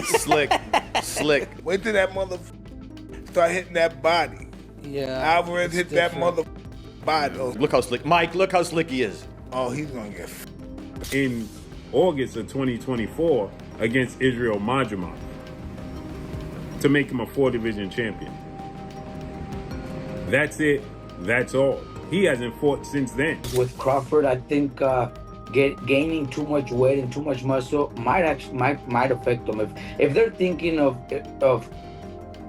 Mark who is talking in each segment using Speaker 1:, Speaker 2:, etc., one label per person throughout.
Speaker 1: Slick.
Speaker 2: Wait till that motherfucker start hitting that body.
Speaker 3: Yeah.
Speaker 2: Alvarez hit that body.
Speaker 1: Look how slick. Mike, look how slick he is.
Speaker 2: Oh, he's gonna get
Speaker 4: in August of 2024 against Israel Madrimov to make him a 4-division champion. That's it. That's all. He hasn't fought since then.
Speaker 5: With Crawford, I think gaining too much weight and too much muscle might affect them. If they're thinking of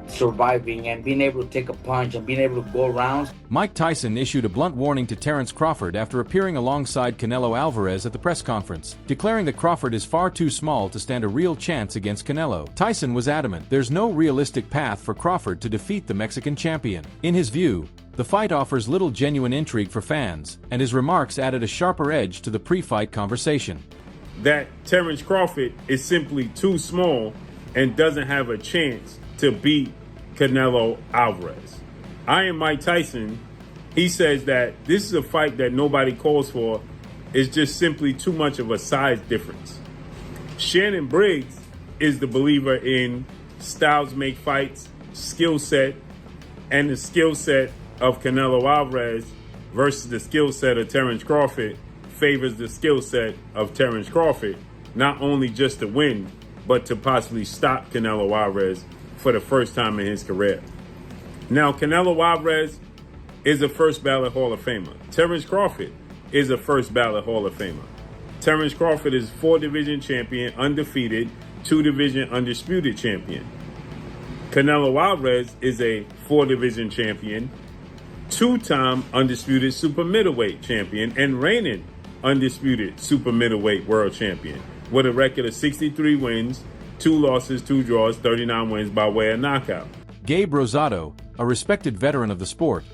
Speaker 5: surviving and being able to take a punch and being able to go around.
Speaker 6: Mike Tyson issued a blunt warning to Terence Crawford after appearing alongside Canelo Alvarez at the press conference, declaring that Crawford is far too small to stand a real chance against Canelo. Tyson was adamant there's no realistic path for Crawford to defeat the Mexican champion. In his view, the fight offers little genuine intrigue for fans, and his remarks added a sharper edge to the pre-fight conversation.
Speaker 4: That Terence Crawford is simply too small and doesn't have a chance to beat Canelo Alvarez. I am Mike Tyson. He says that this is a fight that nobody calls for. It's just simply too much of a size difference. Shannon Briggs is the believer in styles make fights, skill set, and the skill set of Canelo Alvarez versus the skill set of Terence Crawford favors the skill set of Terence Crawford, not only just to win, but to possibly stop Canelo Alvarez for the first time in his career. Now, Canelo Alvarez is a first ballot Hall of Famer. Terence Crawford is a first ballot Hall of Famer. Terence Crawford is 4-division champion, undefeated, 2-division undisputed champion. Canelo Alvarez is a 4-division champion, 2-time undisputed super middleweight champion, and reigning undisputed super middleweight world champion with a record of 63 wins, 2 losses, 2 draws, 39 wins by way of knockout.
Speaker 6: Gabe Rosado, a respected veteran of the sport,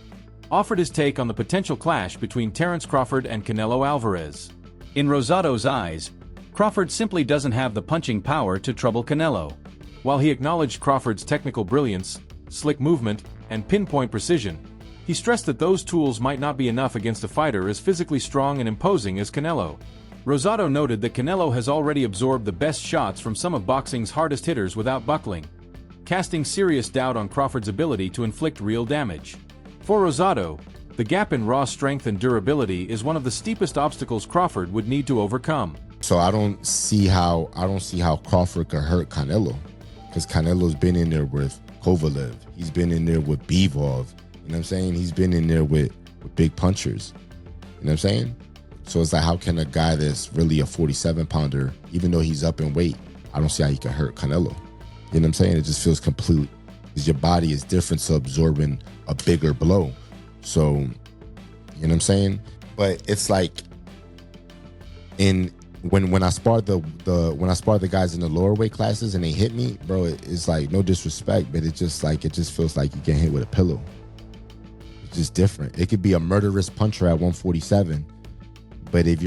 Speaker 6: offered his take on the potential clash between Terence Crawford and Canelo Alvarez. In Rosado's eyes, Crawford simply doesn't have the punching power to trouble Canelo. While he acknowledged Crawford's technical brilliance, slick movement, and pinpoint precision, he stressed that those tools might not be enough against a fighter as physically strong and imposing as Canelo. Rosado noted that Canelo has already absorbed the best shots from some of boxing's hardest hitters without buckling, casting serious doubt on Crawford's ability to inflict real damage. For Rosado, the gap in raw strength and durability is one of the steepest obstacles Crawford would need to overcome.
Speaker 7: So I don't see how Crawford could hurt Canelo, because Canelo's been in there with Kovalev. He's been in there with Bivol. You know what I'm saying? He's been in there with big punchers. You know what I'm saying? So it's like, how can a guy that's really a 47-pounder, even though he's up in weight, I don't see how he can hurt Canelo. You know what I'm saying? It just feels complete, because your body is different to absorbing a bigger blow. So, you know what I'm saying? But it's like, when I sparred the guys in the lower weight classes and they hit me, bro, it's like, no disrespect, but it just feels like you get hit with a pillow. It's just different. It could be a murderous puncher at 147. But if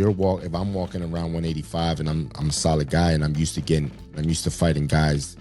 Speaker 7: I'm walking around 185 and I'm a solid guy and I'm used to fighting guys,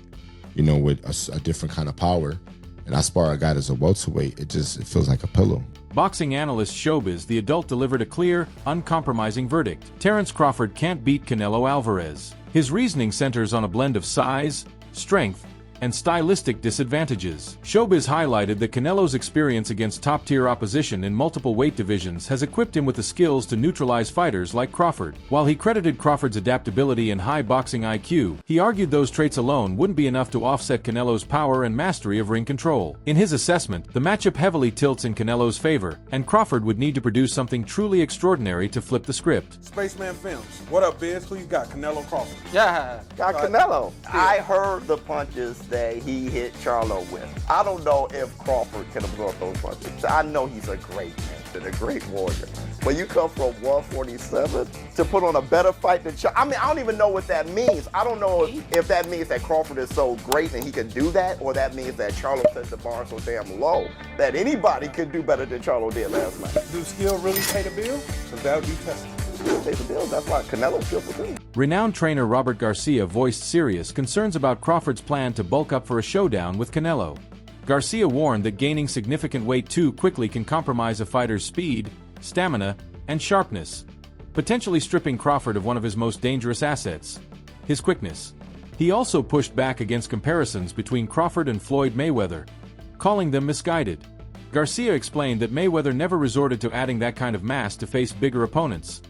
Speaker 7: you know, with a different kind of power, and I spar a guy that's a welterweight, it feels like a pillow.
Speaker 6: Boxing analyst Showbiz the Adult delivered a clear, uncompromising verdict. Terence Crawford can't beat Canelo Alvarez. His reasoning centers on a blend of size, strength, and stylistic disadvantages. Showbiz highlighted that Canelo's experience against top-tier opposition in multiple weight divisions has equipped him with the skills to neutralize fighters like Crawford. While he credited Crawford's adaptability and high boxing IQ, he argued those traits alone wouldn't be enough to offset Canelo's power and mastery of ring control. In his assessment, the matchup heavily tilts in Canelo's favor, and Crawford would need to produce something truly extraordinary to flip the script.
Speaker 8: Spaceman Films. What up, Biz? Who you got? Canelo Crawford.
Speaker 3: Yeah.
Speaker 9: Got Canelo. I heard the punches that he hit Charlo with. I don't know if Crawford can absorb those punches. I know he's a great man and a great warrior. But you come from 147 to put on a better fight than Charlo. I mean, I don't even know what that means. I don't know if that means that Crawford is so great and he can do that, or that means that Charlo set the bar so damn low that anybody could do better than Charlo did last night.
Speaker 8: Do skill really pay the bill? Because that would be tested.
Speaker 9: Pay the bill. That's why Canelo's skillful too.
Speaker 6: Renowned trainer Robert Garcia voiced serious concerns about Crawford's plan to bulk up for a showdown with Canelo. Garcia warned that gaining significant weight too quickly can compromise a fighter's speed, stamina, and sharpness, potentially stripping Crawford of one of his most dangerous assets, his quickness. He also pushed back against comparisons between Crawford and Floyd Mayweather, calling them misguided. Garcia explained that Mayweather never resorted to adding that kind of mass to face bigger opponents.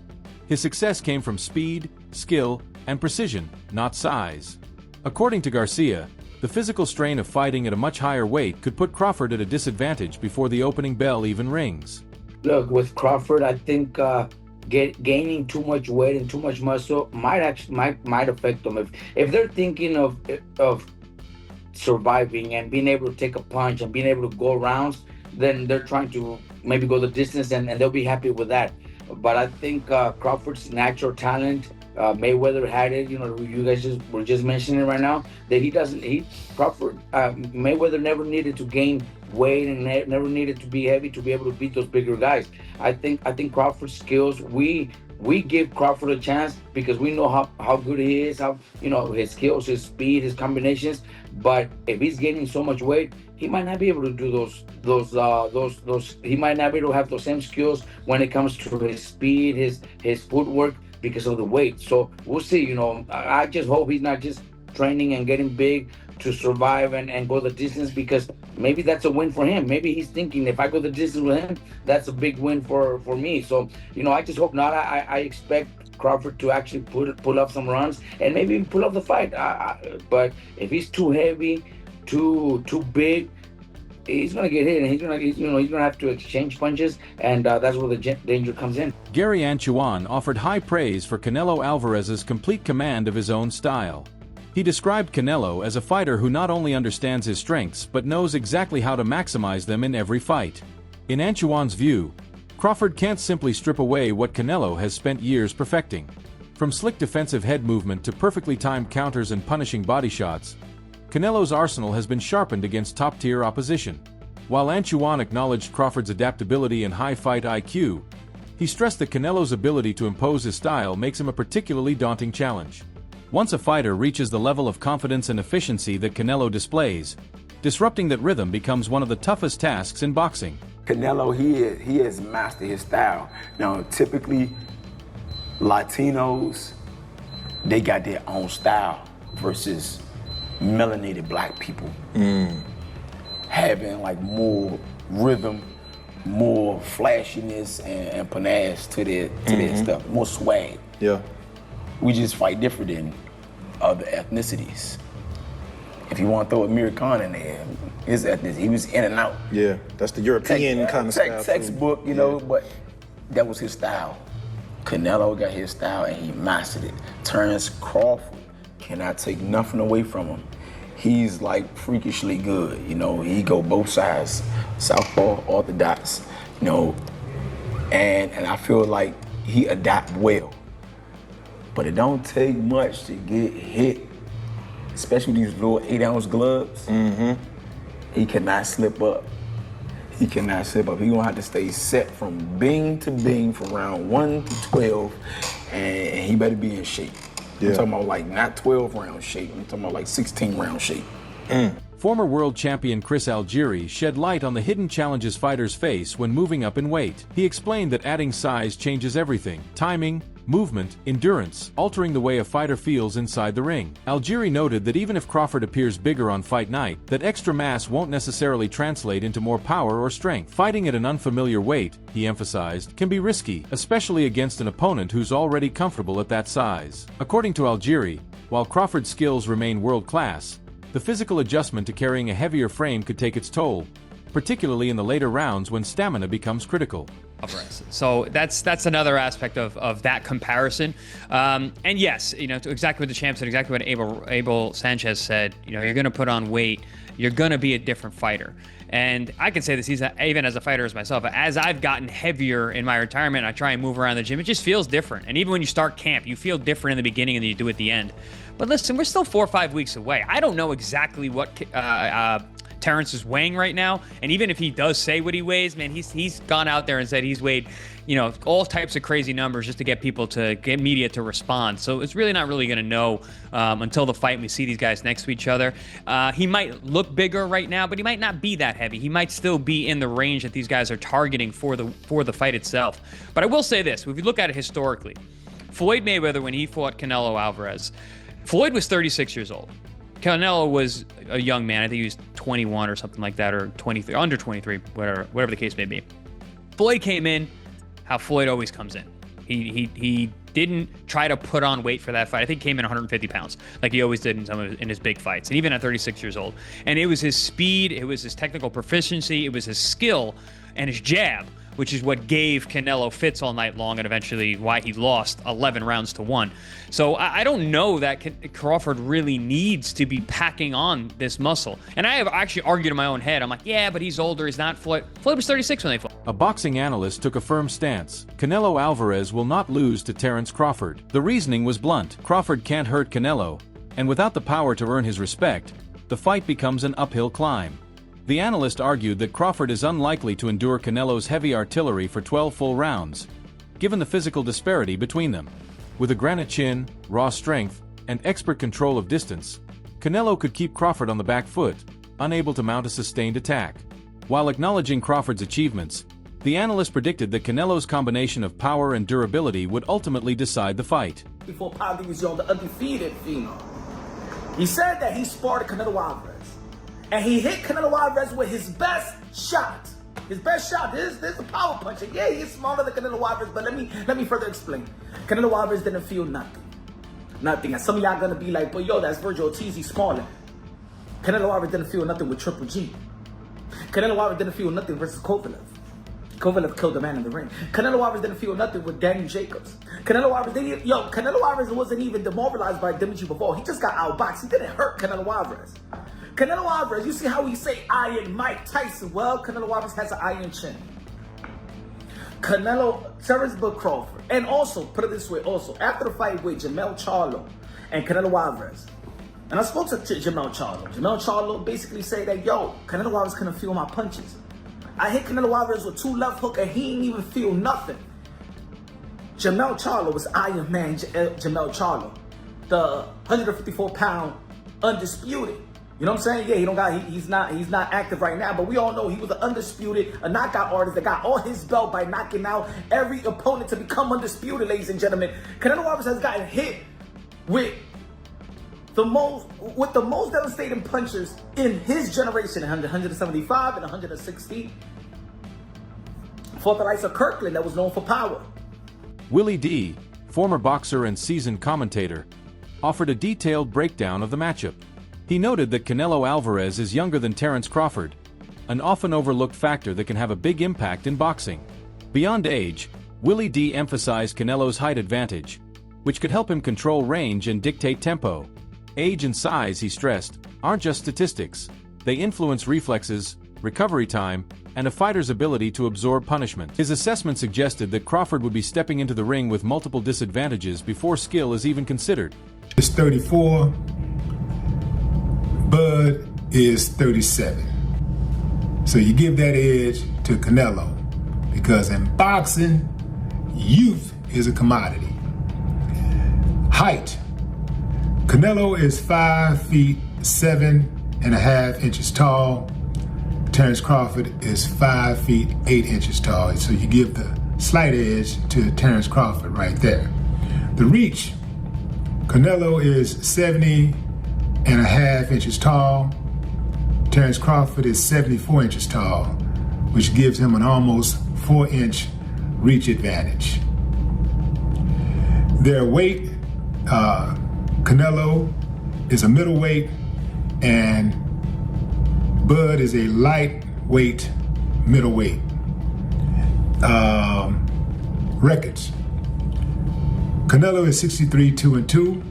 Speaker 6: His success came from speed, skill, and precision, not size. According to Garcia, the physical strain of fighting at a much higher weight could put Crawford at a disadvantage before the opening bell even rings.
Speaker 5: Look, with Crawford, I think gaining too much weight and too much muscle might affect them. If they're thinking of surviving and being able to take a punch and being able to go rounds, then they're trying to maybe go the distance and they'll be happy with that. But I think Crawford's natural talent, Mayweather had it. You know, you guys were just mentioning right now that Mayweather never needed to gain weight and never needed to be heavy to be able to beat those bigger guys. I think Crawford's skills, we give Crawford a chance because we know how good he is, how, you know, his skills, his speed, his combinations. But if he's gaining so much weight, he might not be able to do those. He might not be able to have those same skills when it comes to his speed, his footwork, because of the weight. So we'll see. You know, I just hope he's not just training and getting big to survive and go the distance, because maybe that's a win for him. Maybe he's thinking, if I go the distance with him, that's a big win for me. So, you know, I just hope not. I expect Crawford to actually pull up some runs and maybe even pull up the fight. But if he's too heavy, too big, he's gonna get hit, and he's gonna have to exchange punches, and that's where the danger comes in.
Speaker 6: Gary Anchuan offered high praise for Canelo Alvarez's complete command of his own style. He described Canelo as a fighter who not only understands his strengths but knows exactly how to maximize them in every fight. In Anchuan's view, Crawford can't simply strip away what Canelo has spent years perfecting. From slick defensive head movement to perfectly timed counters and punishing body shots, Canelo's arsenal has been sharpened against top-tier opposition. While Anchuan acknowledged Crawford's adaptability and high fight IQ, he stressed that Canelo's ability to impose his style makes him a particularly daunting challenge. Once a fighter reaches the level of confidence and efficiency that Canelo displays, disrupting that rhythm becomes one of the toughest tasks in boxing.
Speaker 3: Canelo, he has mastered his style. Now, typically, Latinos, they got their own style versus melanated black people having like more rhythm, more flashiness and panache to their stuff, more swag.
Speaker 1: Yeah.
Speaker 3: We just fight different than other ethnicities. If you want to throw Amir Khan in there, his ethnicity, he was in and out.
Speaker 1: Yeah, that's the European kind of style.
Speaker 3: Textbook, you know, but that was his style. Canelo got his style and he mastered it. Terence Crawford cannot take nothing away from him. He's like freakishly good, you know. He go both sides, southpaw, orthodox, you know, and I feel like he adapt well. But it don't take much to get hit, especially these little 8-ounce gloves. He cannot slip up. He cannot slip up. He gonna have to stay set from bing to bing from round 1 to 12, and he better be in shape. I'm talking about like not 12-round shape. I'm talking about like 16-round shape.
Speaker 6: Former world champion Chris Algieri shed light on the hidden challenges fighters face when moving up in weight. He explained that adding size changes everything: timing, movement, endurance, altering the way a fighter feels inside the ring. Algieri noted that even if Crawford appears bigger on fight night, that extra mass won't necessarily translate into more power or strength. Fighting at an unfamiliar weight, he emphasized, can be risky, especially against an opponent who's already comfortable at that size. According to Algieri, while Crawford's skills remain world-class, the physical adjustment to carrying a heavier frame could take its toll, particularly in the later rounds when stamina becomes critical.
Speaker 10: So that's another aspect of that comparison. And yes, you know, to exactly what the champ said, exactly what Abel Sanchez said, you know, you're going to put on weight, you're going to be a different fighter. And I can say this even as a fighter as myself, as I've gotten heavier in my retirement, I try and move around the gym, it just feels different. And even when you start camp, you feel different in the beginning than you do at the end. But listen, we're still 4 or 5 weeks away. I don't know exactly what Terence is weighing right now, and even if he does say what he weighs, man, he's gone out there and said he's weighed, you know, all types of crazy numbers just to get people to get media to respond. So it's really not really going to know until the fight and we see these guys next to each other. He might look bigger right now, but he might not be that heavy. He might still be in the range that these guys are targeting for the fight itself. But I will say this: if you look at it historically, Floyd Mayweather, when he fought Canelo Alvarez, Floyd was 36 years old. Canelo was a young man. I think he was 21 or something like that, or 23, under 23, whatever the case may be. Floyd came in how Floyd always comes in. He didn't try to put on weight for that fight. I think he came in 150 pounds, like he always did in his big fights, and even at 36 years old. And it was his speed, it was his technical proficiency, it was his skill, and his jab, which is what gave Canelo fits all night long and eventually why he lost 11 rounds to 1. So I don't know that Crawford really needs to be packing on this muscle. And I have actually argued in my own head. I'm like, yeah, but he's older. He's not Floyd. Floyd was 36 when they fought.
Speaker 6: A boxing analyst took a firm stance. Canelo Alvarez will not lose to Terence Crawford. The reasoning was blunt. Crawford can't hurt Canelo, and without the power to earn his respect, the fight becomes an uphill climb. The analyst argued that Crawford is unlikely to endure Canelo's heavy artillery for 12 full rounds, given the physical disparity between them. With a granite chin, raw strength, and expert control of distance, Canelo could keep Crawford on the back foot, unable to mount a sustained attack. While acknowledging Crawford's achievements, the analyst predicted that Canelo's combination of power and durability would ultimately decide the fight.
Speaker 11: Before Paddy was the undefeated phenom. He said that he sparred Canelo Alvarez. And he hit Canelo Alvarez with his best shot. His best shot. This is a power puncher. Yeah, he's smaller than Canelo Alvarez, but let me further explain. Canelo Alvarez didn't feel nothing. Nothing. And some of y'all gonna be like, but yo, that's Virgil Ortiz, he's smaller. Canelo Alvarez didn't feel nothing with Triple G. Canelo Alvarez didn't feel nothing versus Kovalev. Kovalev killed the man in the ring. Canelo Alvarez didn't feel nothing with Danny Jacobs. Canelo Alvarez wasn't even demoralized by Dimitri Bivol. He just got outboxed. He didn't hurt Canelo Alvarez. Canelo Alvarez, you see how we say iron Mike Tyson? Well, Canelo Alvarez has an iron chin. Terence Crawford. And also, put it this way, after the fight with Jamel Charlo and Canelo Alvarez, and I spoke to Jamel Charlo. Jamel Charlo basically said that, yo, Canelo Alvarez couldn't feel my punches. I hit Canelo Alvarez with 2 left hook and he didn't even feel nothing. Jamel Charlo was Iron Man Jamel Charlo, the 154-pound undisputed. You know what I'm saying? Yeah, he's not active right now, but we all know he was an undisputed, a knockout artist that got all his belt by knocking out every opponent to become undisputed, ladies and gentlemen. Canelo Alvarez has gotten hit with the most devastating punches in his generation, 175 and 160. Fought the likes of Kirkland that was known for power.
Speaker 6: Willie D, former boxer and seasoned commentator, offered a detailed breakdown of the matchup. He noted that Canelo Alvarez is younger than Terence Crawford, an often overlooked factor that can have a big impact in boxing. Beyond age, Willie D emphasized Canelo's height advantage, which could help him control range and dictate tempo. Age and size, he stressed, aren't just statistics. They influence reflexes, recovery time, and a fighter's ability to absorb punishment. His assessment suggested that Crawford would be stepping into the ring with multiple disadvantages before skill is even considered.
Speaker 12: It's 34. Bud is 37. So you give that edge to Canelo because in boxing, youth is a commodity. Height. Canelo is 5 feet 7.5 inches tall. Terence Crawford is 5 feet 8 inches tall. So you give the slight edge to Terence Crawford right there. The reach. Canelo is 70.5 inches tall. Terence Crawford is 74 inches tall, which gives him an almost 4-inch reach advantage. Their weight, Canelo is a middleweight and Bud is a lightweight middleweight. Records. Canelo is 63-2-2,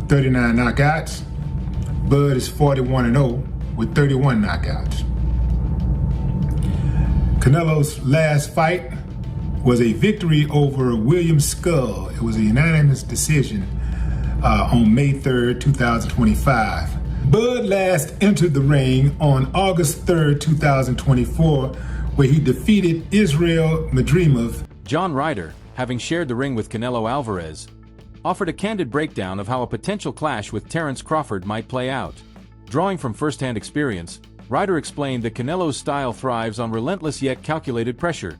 Speaker 12: 39 knockouts. Bud is 41-0 with 31 knockouts. Canelo's last fight was a victory over William Skull. It was a unanimous decision on May 3rd, 2025. Bud last entered the ring on August 3rd, 2024, where he defeated Israel Madrimov.
Speaker 6: John Ryder, having shared the ring with Canelo Alvarez, offered a candid breakdown of how a potential clash with Terence Crawford might play out. Drawing from first-hand experience, Ryder explained that Canelo's style thrives on relentless yet calculated pressure,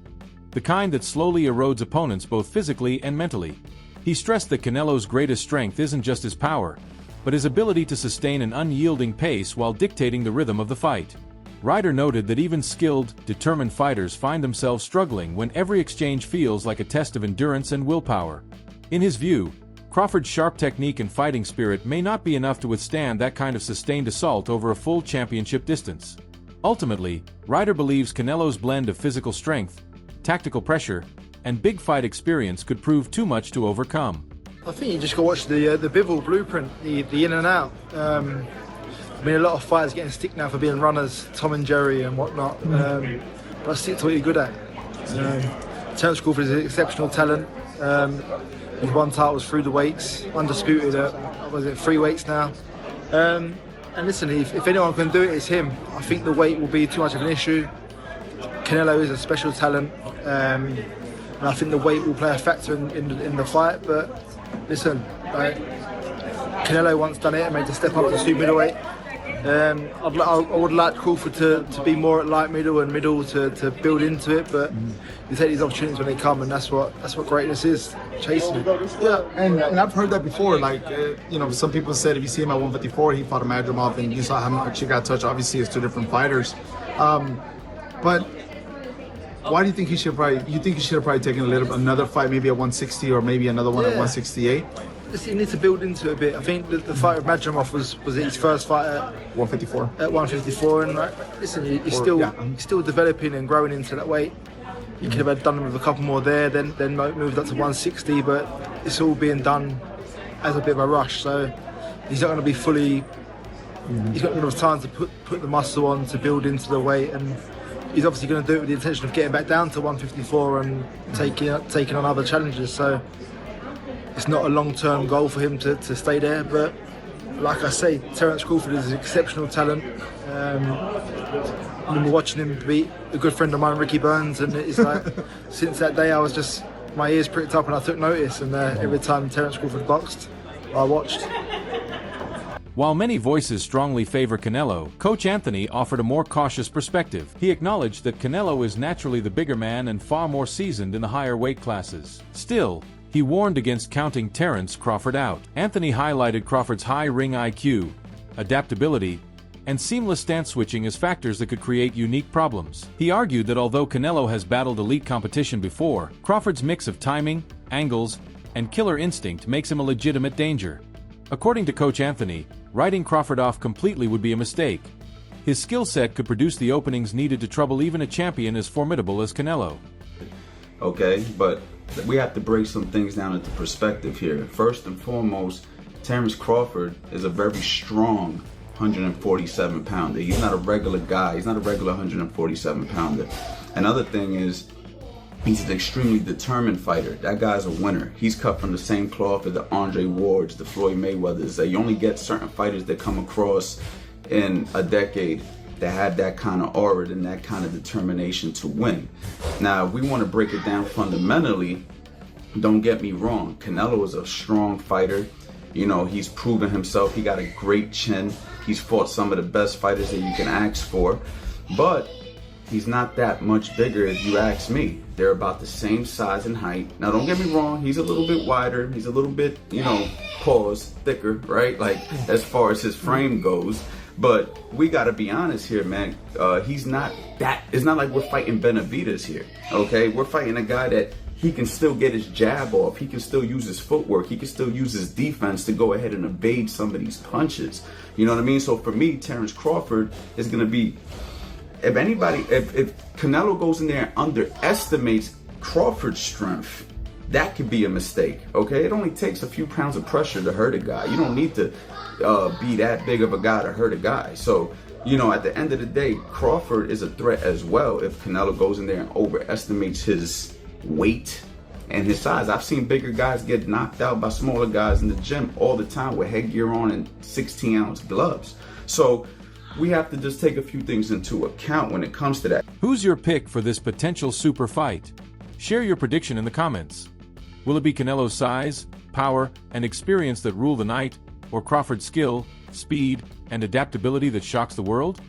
Speaker 6: the kind that slowly erodes opponents both physically and mentally. He stressed that Canelo's greatest strength isn't just his power, but his ability to sustain an unyielding pace while dictating the rhythm of the fight. Ryder noted that even skilled, determined fighters find themselves struggling when every exchange feels like a test of endurance and willpower. In his view, Crawford's sharp technique and fighting spirit may not be enough to withstand that kind of sustained assault over a full championship distance. Ultimately, Ryder believes Canelo's blend of physical strength, tactical pressure, and big fight experience could prove too much to overcome.
Speaker 13: I think you just got to watch the Bivol blueprint, the in and out. I mean, a lot of fighters getting stick now for being runners, Tom and Jerry and whatnot. But stick to what you're good at. Terence Crawford is an exceptional talent. He's won titles through the weights, undisputed at 3 weights now. And listen, if anyone can do it, it's him. I think the weight will be too much of an issue. Canelo is a special talent. And I think the weight will play a factor in the fight. But listen, Canelo once done it and made the step up to super middleweight. I would like Crawford to be more at light middle and middle to build into it, but you take these opportunities when they come, and that's what greatness is, chasing it.
Speaker 14: Yeah, and I've heard that before. Like some people said if you see him at 154, he fought a Madrimov, and you saw how much he got touched. Obviously, it's 2 different fighters, but why do you think he should probably? You think he should have probably taken another fight, maybe at 160 or maybe another one at 168?
Speaker 13: He needs to build into it a bit. I think the fight with Madrimov was his first fight at
Speaker 14: 154.
Speaker 13: At 154, and listen, he's still developing and growing into that weight. He could have done with a couple more there, then moved up to 160, but it's all being done as a bit of a rush. So he's not going to be fully. He's not going to have time to put the muscle on to build into the weight, and he's obviously going to do it with the intention of getting back down to 154 and taking on other challenges. So it's not a long-term goal for him to stay there, but like I say, Terence Crawford is an exceptional talent. I remember watching him beat a good friend of mine, Ricky Burns, and it's like since that day my ears pricked up and I took notice, and every time Terence Crawford boxed, I watched.
Speaker 6: While many voices strongly favor Canelo, Coach Anthony offered a more cautious perspective. He acknowledged that Canelo is naturally the bigger man and far more seasoned in the higher weight classes. Still, he warned against counting Terence Crawford out. Anthony highlighted Crawford's high ring IQ, adaptability, and seamless stance switching as factors that could create unique problems. He argued that although Canelo has battled elite competition before, Crawford's mix of timing, angles, and killer instinct makes him a legitimate danger. According to Coach Anthony, writing Crawford off completely would be a mistake. His skill set could produce the openings needed to trouble even a champion as formidable as Canelo.
Speaker 15: Okay, but we have to break some things down into perspective here. First and foremost, Terence Crawford is a very strong 147 pounder. He's not a regular guy. He's not a regular 147 pounder. Another thing is, he's an extremely determined fighter. That guy's a winner. He's cut from the same cloth as the Andre Wards, the Floyd Mayweathers. You only get certain fighters that come across in a decade that have that kind of aura and that kind of determination to win. Now, if we want to break it down fundamentally, don't get me wrong, Canelo is a strong fighter. He's proven himself. He got a great chin. He's fought some of the best fighters that you can ask for. But he's not that much bigger if you ask me. They're about the same size and height. Now, don't get me wrong, he's a little bit wider. He's a little bit, thicker, right? Like, as far as his frame goes. But we got to be honest here, man. He's not that. It's not like we're fighting Benavidez here, okay? We're fighting a guy that he can still get his jab off. He can still use his footwork. He can still use his defense to go ahead and evade some of these punches. You know what I mean? So for me, Terence Crawford is going to be, if Canelo goes in there and underestimates Crawford's strength, that could be a mistake, okay? It only takes a few pounds of pressure to hurt a guy. You don't need to be that big of a guy to hurt a guy. So, at the end of the day, Crawford is a threat as well if Canelo goes in there and overestimates his weight and his size. I've seen bigger guys get knocked out by smaller guys in the gym all the time with headgear on and 16-ounce gloves. So we have to just take a few things into account when it comes to that.
Speaker 6: Who's your pick for this potential super fight? Share your prediction in the comments. Will it be Canelo's size, power, and experience that rule the night, or Crawford's skill, speed, and adaptability that shocks the world?